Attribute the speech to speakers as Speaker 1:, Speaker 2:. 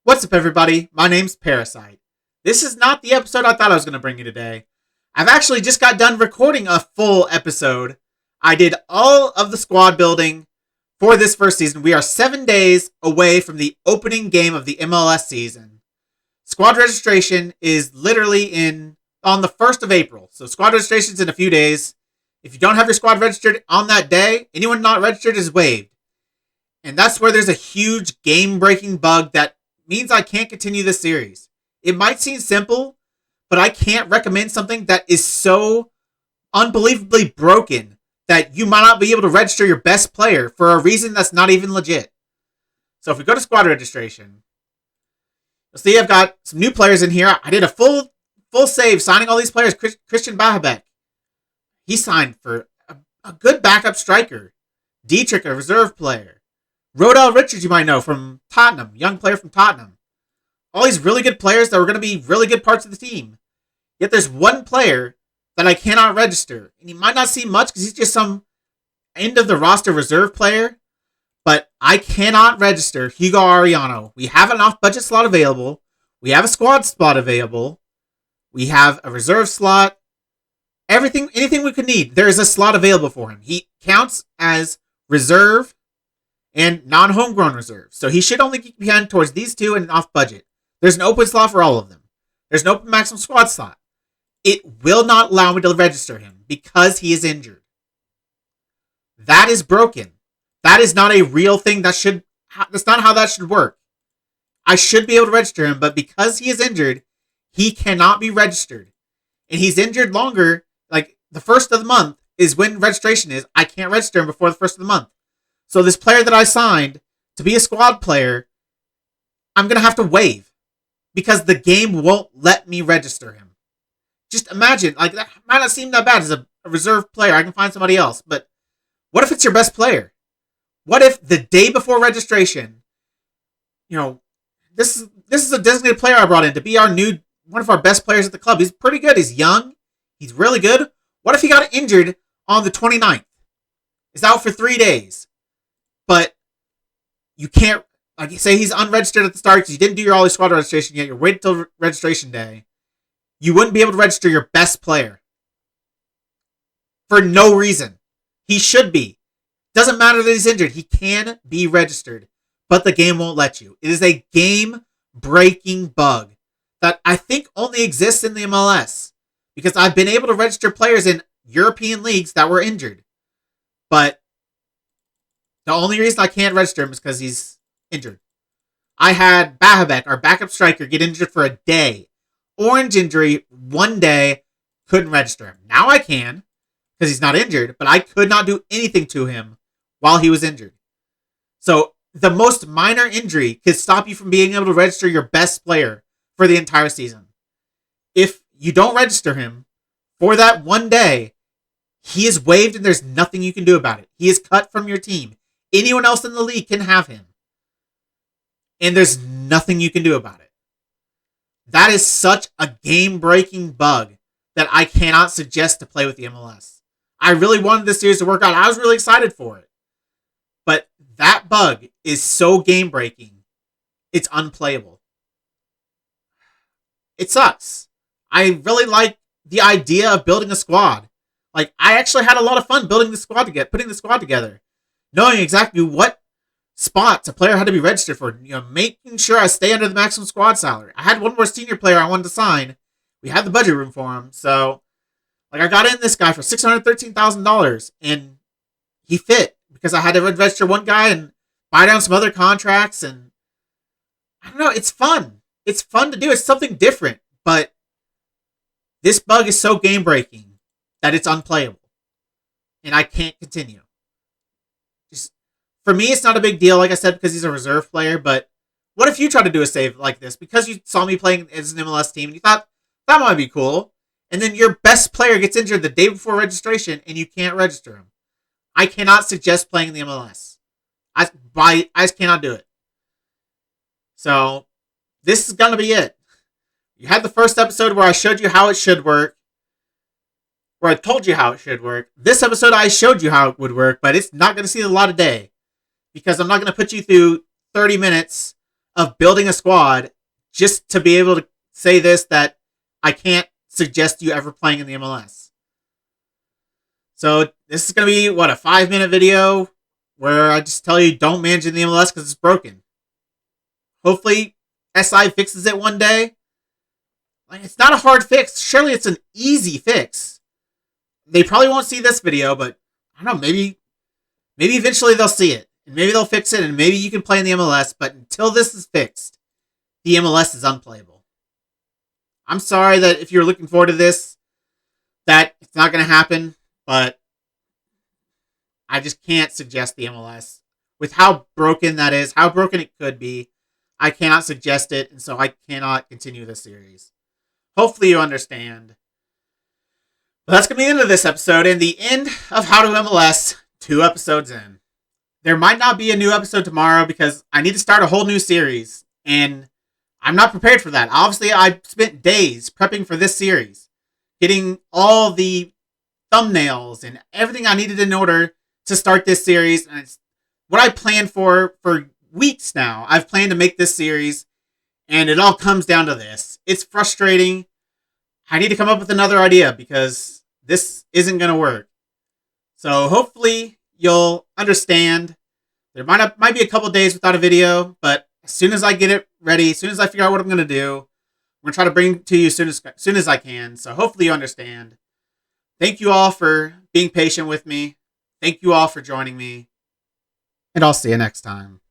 Speaker 1: What's up, everybody? My name's Parasite. This is not the episode I thought I was going to bring you today. I've actually just got done recording a full episode. I did all of the squad building for this first season. We are 7 days away from the opening game of the MLS season. Squad registration is literally on the 1st of April. So squad registration is in a few days. If you don't have your squad registered on that day, anyone not registered is waived. And that's where there's a huge game-breaking bug that means I can't continue this series. It might seem simple, but I can't recommend something that is so unbelievably broken that you might not be able to register your best player for a reason that's not even legit. So if we go to squad registration, you'll see I've got some new players in here. I did a full save signing all these players. Christian Bahabek, he signed for a good backup striker. Dietrich, a reserve player. Rodell Richards, you might know, from Tottenham, young player from Tottenham. All these really good players that were going to be really good parts of the team. Yet there's one player that I cannot register. And he might not seem much because he's just some end of the roster reserve player. But I cannot register Hugo Ariano. We have an off-budget slot available. We have a squad spot available. We have a reserve slot. Anything we could need, there is a slot available for him. He counts as reserve and non-homegrown reserve. So he should only get behind towards these two and off budget. There's an open slot for all of them. There's an open maximum squad slot. It will not allow me to register him because he is injured. That is broken. That is not a real thing. That's not how that should work. I should be able to register him, but because he is injured, he cannot be registered. And he's injured longer, like the first of the month is when registration is. I can't register him before the first of the month. So this player that I signed to be a squad player, I'm going to have to waive because the game won't let me register him. Just imagine, like that might not seem that bad as a reserve player. I can find somebody else. But what if it's your best player? What if the day before registration, this is a designated player I brought in to be one of our best players at the club. He's pretty good. He's young. He's really good. What if he got injured on the 29th? He's out for 3 days. But you can't, like you say, he's unregistered at the start because you didn't do your all squad registration yet. You're waiting until registration day. You wouldn't be able to register your best player for no reason. He should be. Doesn't matter that he's injured. He can be registered, but the game won't let you. It is a game-breaking bug that I think only exists in the MLS because I've been able to register players in European leagues that were injured, but the only reason I can't register him is because he's injured. I had Bahabek, our backup striker, get injured for a day. Orange injury, 1 day, couldn't register him. Now I can, because he's not injured, but I could not do anything to him while he was injured. So the most minor injury could stop you from being able to register your best player for the entire season. If you don't register him for that 1 day, he is waived and there's nothing you can do about it. He is cut from your team. Anyone else in the league can have him. And there's nothing you can do about it. That is such a game-breaking bug that I cannot suggest to play with the MLS. I really wanted this series to work out. I was really excited for it. But that bug is so game-breaking, it's unplayable. It sucks. I really like the idea of building a squad. Like, I actually had a lot of fun putting the squad together. Knowing exactly what spots a player had to be registered for, making sure I stay under the maximum squad salary. I had one more senior player I wanted to sign. We had the budget room for him, so I got in this guy for $613,000, and he fit because I had to register one guy and buy down some other contracts, and I don't know. It's fun. It's fun to do. It's something different, but this bug is so game breaking that it's unplayable, and I can't continue. For me, it's not a big deal, like I said, because he's a reserve player, but what if you try to do a save like this because you saw me playing as an MLS team and you thought that might be cool, and then your best player gets injured the day before registration and you can't register him? I cannot suggest playing in the MLS. I just cannot do it. So, this is going to be it. You had the first episode where I showed you how it should work, where I told you how it should work. This episode, I showed you how it would work, but it's not going to see the light of day because I'm not going to put you through 30 minutes of building a squad just to be able to say this, that I can't suggest you ever playing in the MLS. So this is going to be, what, a 5-minute video where I just tell you don't manage in the MLS because it's broken. Hopefully SI fixes it one day. Like, it's not a hard fix. Surely it's an easy fix. They probably won't see this video, but I don't know, maybe eventually they'll see it. And maybe they'll fix it, and maybe you can play in the MLS, but until this is fixed, the MLS is unplayable. I'm sorry that if you're looking forward to this, that it's not going to happen, but I just can't suggest the MLS. With how broken that is, how broken it could be, I cannot suggest it, and so I cannot continue this series. Hopefully you understand. But that's going to be the end of this episode, and the end of How to MLS 2 episodes in. There might not be a new episode tomorrow because I need to start a whole new series, and I'm not prepared for that. Obviously, I spent days prepping for this series, getting all the thumbnails and everything I needed in order to start this series, and it's what I planned for weeks now. I've planned to make this series, and it all comes down to this. It's frustrating. I need to come up with another idea because this isn't going to work. So hopefully you'll understand. There might be a couple days without a video, but as soon as I get it ready, as soon as I figure out what I'm going to do, I'm going to try to bring it to you as soon as I can. So hopefully you understand. Thank you all for being patient with me. Thank you all for joining me. And I'll see you next time.